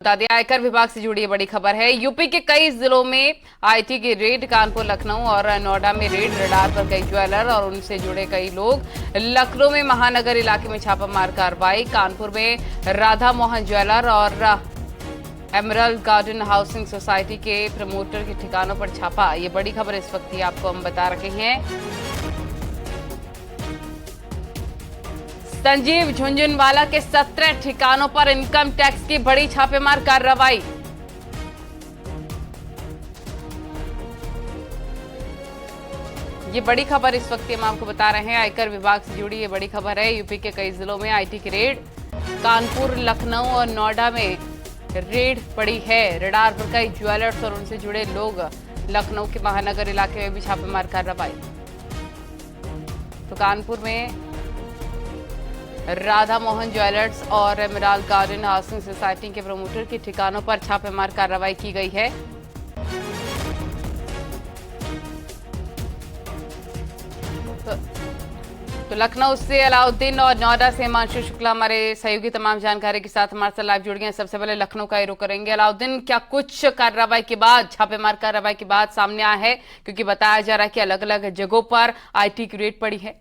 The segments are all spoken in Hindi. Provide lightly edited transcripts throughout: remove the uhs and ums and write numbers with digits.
बता दें, आयकर विभाग से जुड़ी बड़ी खबर है। यूपी के कई जिलों में आईटी की रेड, कानपुर, लखनऊ और नोएडा में रेड, रडार पर कई ज्वेलर और उनसे जुड़े कई लोग। लखनऊ में महानगर इलाके में छापामार कार्रवाई। कानपुर में राधा मोहन ज्वेलर और एमरल्ड गार्डन हाउसिंग सोसाइटी के प्रमोटर के ठिकानों पर छापा। ये बड़ी खबर इस वक्त ही आपको हम बता रहे हैं। संजीव झुंझुनवाला के 17 ठिकानों पर इनकम टैक्स की बड़ी छापेमार कार्रवाई। ये बड़ी खबर इस वक्त हम आपको बता रहे हैं। आयकर विभाग से जुड़ी ये बड़ी खबर है। यूपी के कई जिलों में आईटी की रेड, कानपुर, लखनऊ और नोएडा में रेड पड़ी है। रडार पर कई ज्वेलर्स और उनसे जुड़े लोग। लखनऊ के महानगर इलाके में भी छापेमार कार्रवाई। तो कानपुर में राधा मोहन ज्वेलर्स और एमरल्ड गार्डन हाउसिंग सोसाइटी के प्रमोटर के ठिकानों पर छापेमार कार्रवाई की गई है। तो लखनऊ से अलाउद्दीन और नोएडा से हिमांशु शुक्ला हमारे सहयोगी तमाम जानकारी के साथ हमारे साथ लाइव जुड़ गए हैं। सबसे पहले लखनऊ का रुख करेंगे। अलाउद्दीन, क्या कुछ कार्रवाई के बाद, छापेमार कार्रवाई के बाद सामने आया है? क्योंकि बताया जा रहा है कि अलग अलग जगहों पर आईटी की रेड पड़ी है।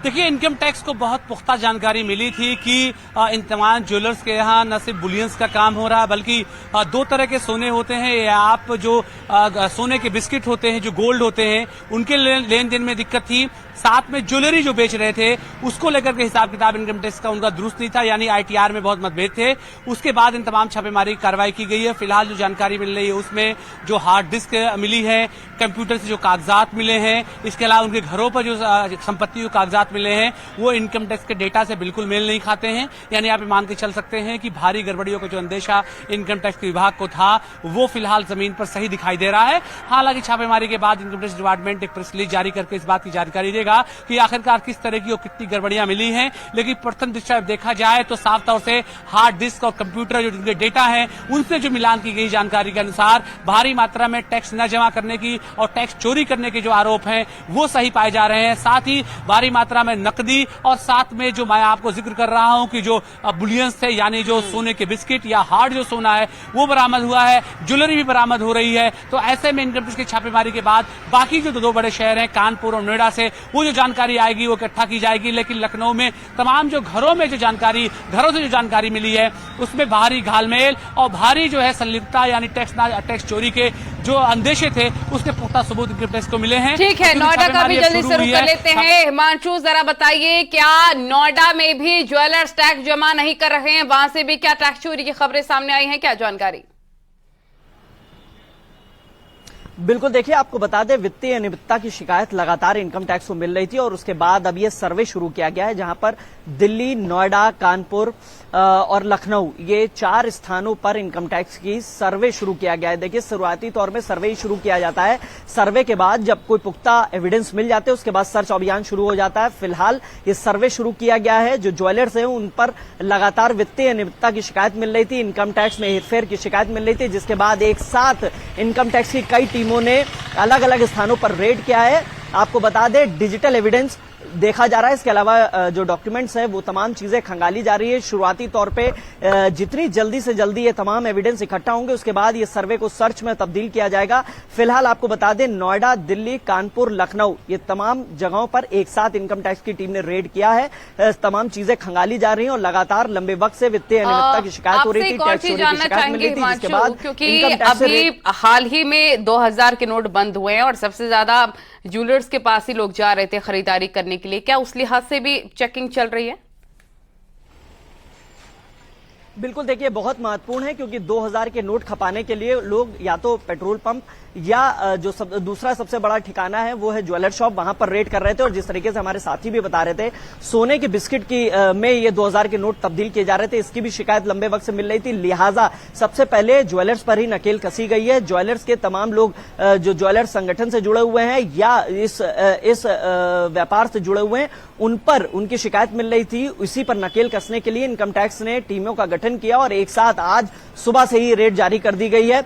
देखिए, इनकम टैक्स को बहुत पुख्ता जानकारी मिली थी कि इन तमाम ज्वेलर्स के यहाँ न सिर्फ बुलियंस का काम हो रहा है, बल्कि दो तरह के सोने होते हैं। या आप जो सोने के बिस्किट होते हैं, जो गोल्ड होते हैं, उनके लेन देन में दिक्कत थी। साथ में ज्वेलरी जो बेच रहे थे, उसको लेकर के हिसाब किताब इनकम टैक्स का उनका दुरुस्त नहीं था, यानी आईटीआर में बहुत मतभेद थे। उसके बाद इन तमाम छापेमारी की कार्रवाई की गई है। फिलहाल जो जानकारी मिल रही है उसमें जो हार्ड डिस्क मिली है, कंप्यूटर से जो कागजात मिले हैं, इसके अलावा उनके घरों पर जो संपत्ति के कागजात मिले हैं, वो इनकम टैक्स के डेटा से बिल्कुल मेल नहीं खाते हैं। यानी आप मान के चल सकते हैं कि भारी गड़बड़ियों का जो अंदेशा इनकम टैक्स विभाग को था, वो फिलहाल जमीन पर सही दिखाई दे रहा है। हालांकि छापेमारी के बाद इनकम टैक्स डिपार्टमेंट एक प्रेस रिलीज जारी करके इस बात की जानकारी देगा कि आखिरकार किस तरह की और कितनी गड़बड़ियां मिली हैं। लेकिन प्रथम दृष्टया देखा जाए तो साफ तौर से हार्ड डिस्क और कंप्यूटर जो जिनके डेटा है, उनसे जो मिलान की गई जानकारी के अनुसार भारी मात्रा में टैक्स न जमा करने की और टैक्स चोरी करने के जो आरोप हैं, वो सही पाए जा रहे हैं। साथ ही भारी मात्रा में नकदी और साथ में जो मैं आपको जिक्र कर रहा हूं कि जो बुलियंस थे, यानी जो सोने के बिस्किट या हार्ड जो सोना है, वो बरामद हुआ है। ज्वेलरी भी बरामद हो रही है। तो ऐसे में इनकम टैक्स की छापेमारी के बाद बाकी जो दो बड़े शहर हैं, कानपुर और नोएडा से वो जो जानकारी आएगी वो इकट्ठा की जाएगी। लेकिन लखनऊ में तमाम जो घरों से जो जानकारी मिली है, उसमें भारी घालमेल और भारी जो है संलिप्तता, यानी टैक्स चोरी के जो अंदेशे थे, उसके पुख्ता सबूत इनकम टैक्स को मिले हैं। ठीक है, नोएडा का भी जल्दी शुरू कर लेते हैं। हिमांशु, जरा बताइए, क्या नोएडा में भी ज्वेलर्स टैक्स जमा नहीं कर रहे हैं? वहां से भी क्या टैक्स चोरी की खबरें सामने आई हैं? क्या जानकारी? बिल्कुल, देखिए, आपको बता दें, वित्तीय अनियमितता की शिकायत लगातार इनकम टैक्स को मिल रही थी और उसके बाद अब ये सर्वे शुरू किया गया है, जहां पर दिल्ली, नोएडा, कानपुर और लखनऊ, ये 4 स्थानों पर इनकम टैक्स की सर्वे शुरू किया गया है। देखिए, शुरुआती तौर में सर्वे ही शुरू किया जाता है। सर्वे के बाद जब कोई पुख्ता एविडेंस मिल जाते हैं, उसके बाद सर्च अभियान शुरू हो जाता है। फिलहाल ये सर्वे शुरू किया गया है। जो ज्वेलर्स हैं, उन पर लगातार वित्तीय अनियमितता की शिकायत मिल रही थी, इनकम टैक्स में हेरफेर की शिकायत मिल रही थी, जिसके बाद एक साथ इनकम टैक्स की कई टीमों ने अलग अलग स्थानों पर रेड किया है। आपको बता दें, डिजिटल एविडेंस देखा जा रहा है। इसके अलावा जो डॉक्यूमेंट्स है, वो तमाम चीजें खंगाली जा रही है। शुरुआती तौर पे जितनी जल्दी से जल्दी ये तमाम एविडेंस इकट्ठा होंगे, उसके बाद ये सर्वे को सर्च में तब्दील किया जाएगा। फिलहाल आपको बता दें, नोएडा, दिल्ली, कानपुर, लखनऊ, ये तमाम जगहों पर एक साथ इनकम टैक्स की टीम ने रेड किया है। तमाम चीजें खंगाली जा रही हैं और लगातार लंबे वक्त से वित्तीय अनियमितता की शिकायत हो रही थी, टैक्स चोरी की शिकायत मिल रही थी, जिसके बाद क्योंकि अभी हाल ही में 2000 के नोट बंद हुए हैं और सबसे ज्यादा ज्वेलर्स के पास ही लोग जा रहे थे खरीदारी करने के लिए। क्या उस लिहाज से भी चेकिंग चल रही है? बिल्कुल, देखिए, बहुत महत्वपूर्ण है, क्योंकि 2000 के नोट खपाने के लिए लोग या तो पेट्रोल पंप या जो दूसरा सबसे बड़ा ठिकाना है, वो है ज्वेलर शॉप, वहां पर रेड कर रहे थे। और जिस तरीके से हमारे साथी भी बता रहे थे, सोने के बिस्किट की में ये 2000 के नोट तब्दील किए जा रहे थे, इसकी भी शिकायत लंबे वक्त से मिल रही थी। लिहाजा सबसे पहले ज्वेलर्स पर ही नकेल कसी गई है। ज्वेलर्स के तमाम लोग जो ज्वेलर्स संगठन से जुड़े हुए हैं या इस व्यापार से जुड़े हुए हैं, उन पर उनकी शिकायत मिल रही थी। इसी पर नकेल कसने के लिए इनकम टैक्स ने टीमों का गठन गठन किया और एक साथ आज सुबह से ही रेड जारी कर दी गई है।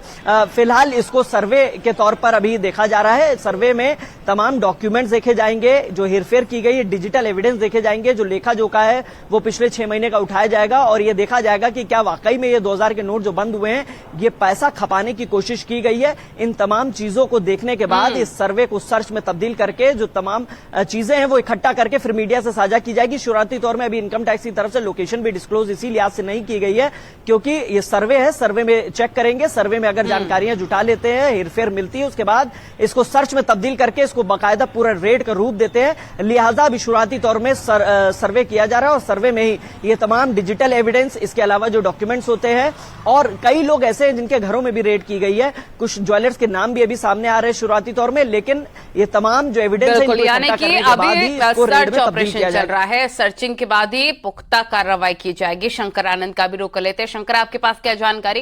फिलहाल इसको सर्वे के तौर पर अभी देखा जा रहा है। सर्वे में तमाम डॉक्यूमेंट्स देखे जाएंगे, जो हेरफेर की गई है, डिजिटल एविडेंस देखे जाएंगे, जो लेखा जोखा है वो पिछले 6 महीने का उठाया जाएगा और ये देखा जाएगा कि क्या वाकई में ये 2000 के नोट जो बंद हुए हैं ये पैसा खपाने की कोशिश की गई है। इन तमाम चीजों को देखने के बाद इस सर्वे को सर्च में तब्दील करके जो तमाम चीजें हैं वो इकट्ठा करके फिर मीडिया से साझा की जाएगी। शुरुआती तौर में अभी इनकम टैक्स की तरफ से लोकेशन भी डिस्क्लोज इसी लिहाज से नहीं की गई है क्योंकि ये सर्वे है, सर्वे में चेक करेंगे, सर्वे में अगर जानकारियां जुटा लेते हैं, हेरफेर मिलती है, उसके बाद इसको सर्च में तब्दील करके इसको बाकायदा पूरा रेड का रूप देते हैं। लिहाजा अभी शुरुआती तौर में सर्वे किया जा रहा है और सर्वे में ही ये तमाम डिजिटल एविडेंस, इसके अलावा जो डॉक्यूमेंट्स होते हैं, और कई लोग ऐसे हैं जिनके घरों में भी रेड की गई है। कुछ ज्वेलर्स के नाम भी अभी सामने आ रहे हैं शुरुआती तौर में, लेकिन ये तमाम जो एविडेंस है यानी कि अभी सर्च ऑपरेशन चल रहा है, सर्चिंग के बाद ही पुख्ता कार्रवाई की जाएगी। शंकर आनंद का भी रुख लेते हैं। शंकर, आपके पास क्या जानकारी?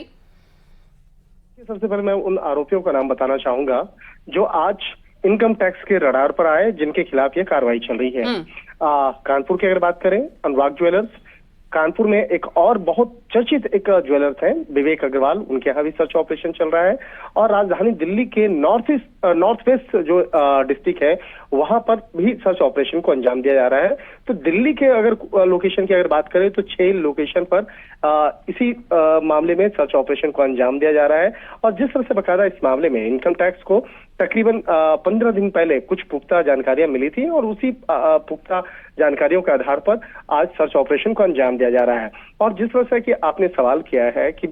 सबसे पहले मैं उन आरोपियों का नाम बताना चाहूंगा जो आज इनकम टैक्स के रडार पर आए, जिनके खिलाफ ये कार्रवाई चल रही है। कानपुर की अगर बात करें, अनुराग ज्वेलर्स, कानपुर में एक और बहुत चर्चित एक ज्वेलर्स हैं विवेक अग्रवाल, उनके यहाँ भी सर्च ऑपरेशन चल रहा है। और राजधानी दिल्ली के नॉर्थ वेस्ट जो डिस्ट्रिक्ट है वहां पर भी सर्च ऑपरेशन को अंजाम दिया जा रहा है। तो दिल्ली के अगर लोकेशन की अगर बात करें तो 6 लोकेशन पर इसी मामले में सर्च ऑपरेशन को अंजाम दिया जा रहा है। और जिस तरह से बकायदा इस मामले में इनकम टैक्स को तकरीबन 15 दिन पहले कुछ पुख्ता जानकारियां मिली थी और उसी पुख्ता जानकारियों के आधार पर आज सर्च ऑपरेशन को अंजाम दिया जा रहा है। और जिस तरह से कि आपने सवाल किया है कि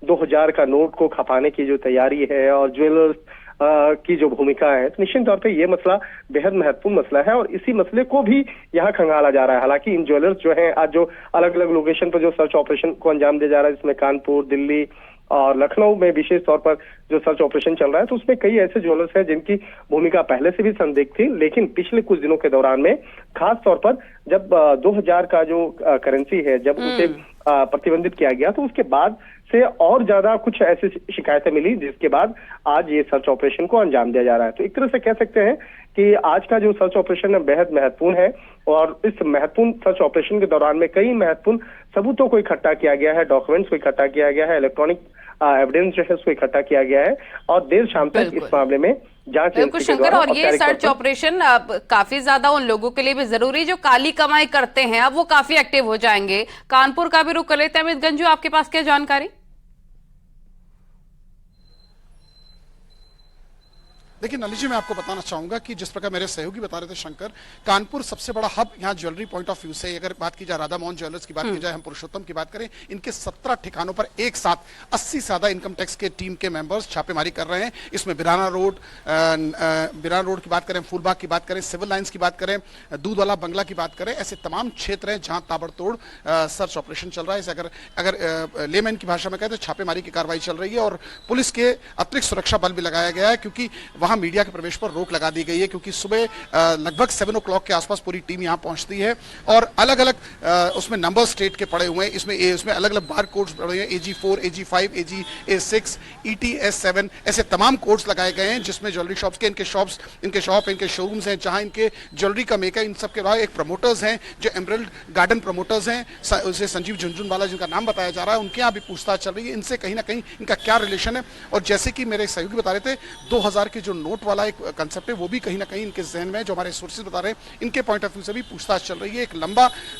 2000 का नोट को खपाने की जो तैयारी है और ज्वेलर्स की जो भूमिका है, तो निश्चित तौर पे ये मसला बेहद महत्वपूर्ण मसला है और इसी मसले को भी यहाँ खंगाला जा रहा है। हालांकि इन ज्वेलर्स जो हैं आज जो अलग अलग लोकेशन पर जो सर्च ऑपरेशन को अंजाम दिया जा रहा है, जिसमें कानपुर, दिल्ली और लखनऊ में विशेष तौर पर जो सर्च ऑपरेशन चल रहा है, तो उसमें कई ऐसे ज्वेलर्स हैं जिनकी भूमिका पहले से भी संदिग्ध थी, लेकिन पिछले कुछ दिनों के दौरान में खास तौर पर जब 2000 का जो करेंसी है जब उसे प्रतिबंधित किया गया तो उसके बाद से और ज्यादा कुछ ऐसी शिकायतें मिली, जिसके बाद आज ये सर्च ऑपरेशन को अंजाम दिया जा रहा है। तो एक तरह से कह सकते हैं कि आज का जो सर्च ऑपरेशन है बेहद महत्वपूर्ण है और इस महत्वपूर्ण सर्च ऑपरेशन के दौरान में कई महत्वपूर्ण सबूतों को इकट्ठा किया गया है, डॉक्यूमेंट्स को इकट्ठा किया गया है, इलेक्ट्रॉनिक एविडेंस जो है उसको इकट्ठा किया गया है और देर शाम तक इस मामले में जांच बिल्कुल शंकर, और ये सर्च ऑपरेशन काफी ज्यादा उन लोगों के लिए भी जरूरी जो काली कमाई करते हैं, अब वो काफी एक्टिव हो जाएंगे। कानपुर का भी रुख कर लेते हैं। अमित गंजू, आपके पास क्या जानकारी? देखिए नली जी, मैं आपको बताना चाहूंगा कि जिस प्रकार मेरे सहयोगी बता रहे थे शंकर, कानपुर सबसे बड़ा हब यहाँ ज्वेलरी पॉइंट ऑफ व्यू से अगर बात की जाए, राधा मोहन ज्वेलर्स की बात की जाए, हम पुरुषोत्तम की बात करें, इनके 17 ठिकानों पर एक साथ 80 से ज्यादा इनकम टैक्स के टीम के मेंबर्स छापेमारी कर रहे हैं। इसमें बिराना रोड की बात करें, फूलबाग की बात करें, सिविल लाइन्स की बात करें, दूध वाला बंगला की बात करें, ऐसे तमाम क्षेत्र हैं जहां ताबड़तोड़ सर्च ऑपरेशन चल रहा है। अगर लेमैन की भाषा में कहें तो छापेमारी की कार्रवाई चल रही है और पुलिस के अतिरिक्त सुरक्षा बल भी लगाया गया है क्योंकि वहां मीडिया के प्रवेश पर रोक लगा दी गई है क्योंकि सुबह लगभग 7 o'clock के आसपास पूरी टीम यहां पहुंचती है और अलग अलग उसमें नंबर स्टेट के पड़े हुए हैं। इसमें अलग अलग बार कोड्स पड़े हुए हैं, AG4, AG5, AG6, ETS7, ऐसे तमाम कोड्स लगाए गए हैं जिसमें ज्वेलरी शॉप्स के इनके शोरूम्स हैं जहां इनके ज्वेलरी का मेक है। इन सबके अलावा एक प्रमोटर्स हैं जो एमरल्ड गार्डन प्रमोटर्स हैं, उसे संजीव झुंझुनवाला जिनका नाम बताया जा रहा है, उनके यहाँ भी पूछताछ चल रही है इनसे कहीं ना कहीं इनका क्या रिलेशन है। और जैसे कि मेरे सहयोगी बता रहे थे, 2000 के जो नोट वाला एक कंसेप्ट है वो भी कहीं ना कहीं इनके जहन में, जो हमारे सोर्सेज बता रहे हैं, इनके पॉइंट ऑफ व्यू से भी पूछताछ चल रही है। एक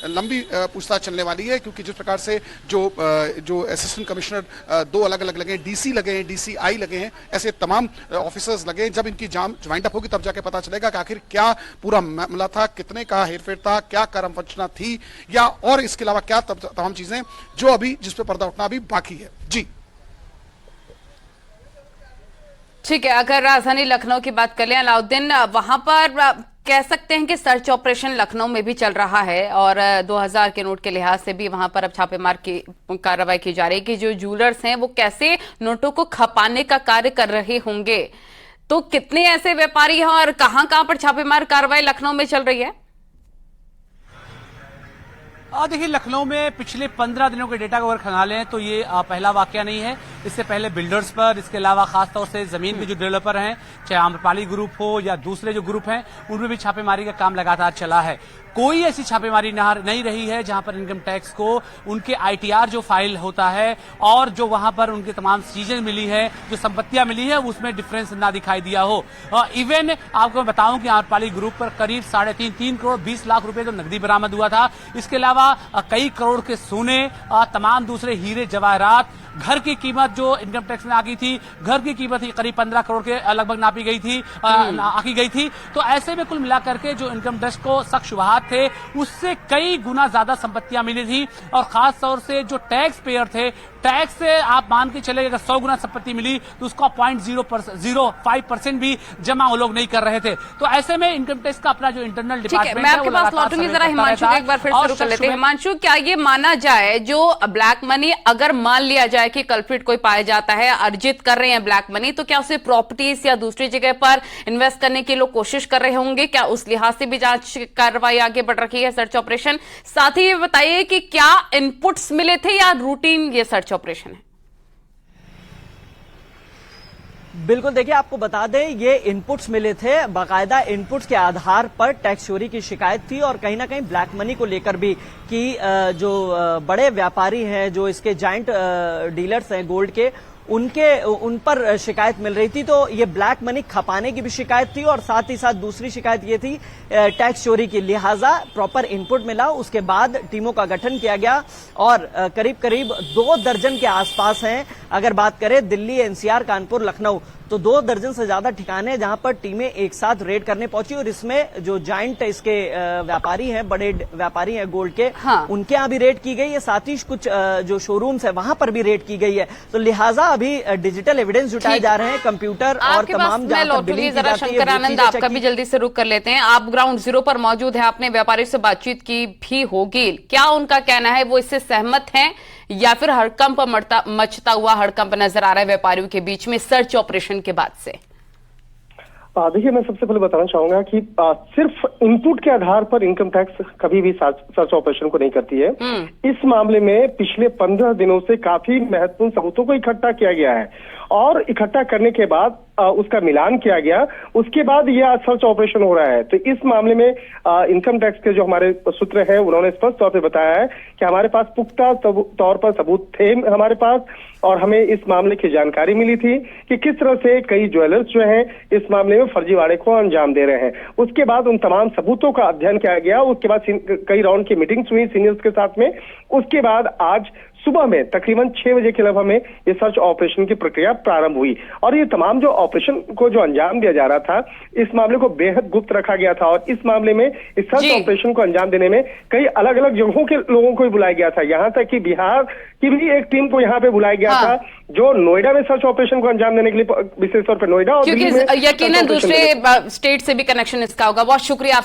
लंबी पूछताछ चलने वाली है क्योंकि जिस प्रकार से जो असिस्टेंट कमिश्नर 2 अलग अलग लगे हैं, DC लगे हैं, DCI लगे हैं, ऐसे तमाम ऑफिसर्स लगे हैं। जब इनकी ज्वाइंट अप होगी तब जाके पता चलेगा कि आखिर क्या पूरा मामला था, कितने का हेरफेर था, क्या कर्मवंचना थी या और इसके अलावा क्या तमाम चीजें जो अभी जिस पे पर्दा उठना अभी बाकी है। जी ठीक है, अगर राजधानी लखनऊ की बात कर लें अलाउद्दीन, वहां पर कह सकते हैं कि सर्च ऑपरेशन लखनऊ में भी चल रहा है और 2000 के नोट के लिहाज से भी वहां पर अब छापेमार की कार्रवाई की जा रही है कि जो ज्वेलर्स हैं वो कैसे नोटों को खपाने का कार्य कर रहे होंगे। तो कितने ऐसे व्यापारी हैं और कहां पर छापेमार कार्रवाई लखनऊ में चल रही है? देखिए, लखनऊ में पिछले 15 दिनों के डेटा को अगर खंगालें तो ये पहला वाकया नहीं है। इससे पहले बिल्डर्स पर, इसके अलावा खासतौर से जमीन के जो डेवलपर हैं, चाहे आम्रपाली ग्रुप हो या दूसरे जो ग्रुप हैं, उनमें भी छापेमारी का काम लगातार चला है। कोई ऐसी छापेमारी नहीं रही है जहां पर इनकम टैक्स को उनके आईटीआर जो फाइल होता है और जो वहां पर उनके तमाम चीजें मिली है, जो संपत्तियां मिली है, उसमें डिफरेंस ना दिखाई दिया हो। इवन आपको मैं बताऊं कि आम्रपाली ग्रुप पर करीब 3.5 करोड़ 20 लाख रुपए जो नकदी बरामद हुआ था। इसके अलावा कई करोड़ के सोने, तमाम दूसरे हीरे जवाहरात, घर की कीमत जो इनकम टैक्स में आ गई थी, घर की कीमत ही करीब 15 करोड़ के लगभग नापी गई थी, आकी गई थी। तो ऐसे में कुल मिलाकर के जो इनकम टैक्स को शक शुबहात थे, उससे कई गुना ज्यादा संपत्तियां मिली थी। और खास तौर से जो टैक्स पेयर थे, टैक्स से आप मान के चले अगर 100 गुना संपत्ति मिली तो उसका 0.05% भी जमा वो लोग नहीं कर रहे थे। तो ऐसे में इनकम टैक्स का अपना जो इंटरनल डिपार्टमेंट मैं आपके पास लौटूंगी, जरा हिमांशु को एक बार फिर शुरू कर लेते हैं। हिमांशु, क्या ये माना जाए जो ब्लैक मनी, अगर मान लिया जाए कि कल्प्रिट कोई पाया जाता है, अर्जित कर रहे हैं ब्लैक मनी, तो क्या उसे प्रॉपर्टीज या दूसरी जगह पर इन्वेस्ट करने की लोग कोशिश कर रहे होंगे? क्या उस लिहाज से भी जांच कार्रवाई आगे बढ़ रही है, सर्च ऑपरेशन? साथ ही ये बताइए कि क्या इनपुट्स मिले थे या रूटीन ये सर्च ऑपरेशन है? बिल्कुल, देखिए आपको बता दें ये इनपुट्स मिले थे, बाकायदा इनपुट्स के आधार पर टैक्स चोरी की शिकायत थी और कहीं ना कहीं ब्लैक मनी को लेकर भी कि जो बड़े व्यापारी हैं, जो इसके जाइंट डीलर्स हैं गोल्ड के, उन पर शिकायत मिल रही थी। तो ये ब्लैक मनी खपाने की भी शिकायत थी और साथ ही साथ दूसरी शिकायत ये थी टैक्स चोरी की। लिहाजा प्रॉपर इनपुट मिला, उसके बाद टीमों का गठन किया गया और करीब करीब 2 दर्जन के आसपास हैं। अगर बात करें दिल्ली, एनसीआर, कानपुर, लखनऊ, तो 2 दर्जन से ज्यादा ठिकाने जहां पर टीमें एक साथ रेड करने पहुंची और इसमें जो जाइंट इसके व्यापारी हैं, बड़े व्यापारी हैं गोल्ड के, उनके यहां भी रेड की गई है। साथ ही कुछ जो शोरूम्स है वहां पर भी रेड की गई है। तो लिहाजा अभी डिजिटल एविडेंस जुटाए जा रहे हैं, कंप्यूटर और तमाम जरा शंकर आनंद, आपका भी जल्दी से रुख कर लेते हैं। आप ग्राउंड जीरो पर मौजूद है, आपने व्यापारी से बातचीत की भी होगी, क्या उनका कहना है? वो इससे सहमत हैं या फिर हड़कंप मचता हुआ हड़कंप नजर आ रहा है व्यापारियों के बीच में सर्च ऑपरेशन के बाद से? देखिए, मैं सबसे पहले बताना चाहूंगा कि सिर्फ इनपुट के आधार पर इनकम टैक्स कभी भी सर्च ऑपरेशन को नहीं करती है। इस मामले में पिछले 15 दिनों से काफी महत्वपूर्ण सबूतों को इकट्ठा किया गया है और इकट्ठा करने के बाद उसका मिलान किया गया, उसके बाद यह सर्च ऑपरेशन हो रहा है। तो इस मामले में इनकम टैक्स के जो हमारे सूत्र हैं उन्होंने स्पष्ट तौर पे बताया है कि हमारे पास पुख्ता तौर पर सबूत थे हमारे पास और हमें इस मामले की जानकारी मिली थी कि किस तरह से कई ज्वेलर्स जो हैं इस मामले में फर्जीवाड़े को अंजाम दे रहे हैं। उसके बाद उन तमाम सबूतों का अध्ययन किया गया, उसके बाद कई राउंड की मीटिंग्स हुई सीनियर्स के साथ में। उसके बाद आज सुबह में तकरीबन 6 बजे के लगभग में ये सर्च ऑपरेशन की प्रक्रिया प्रारंभ हुई और ये तमाम जो ऑपरेशन को जो अंजाम दिया जा रहा था, इस मामले को बेहद गुप्त रखा गया था और इस मामले में इस सर्च ऑपरेशन को अंजाम देने में कई अलग अलग जगहों के लोगों को भी बुलाया गया था। यहाँ तक कि बिहार की भी एक टीम को यहाँ पे बुलाया गया था जो नोएडा में सर्च ऑपरेशन को अंजाम देने के लिए, विशेष तौर पर नोएडा और क्योंकि यकीनन दूसरे स्टेट से भी कनेक्शन इसका होगा। बहुत शुक्रिया।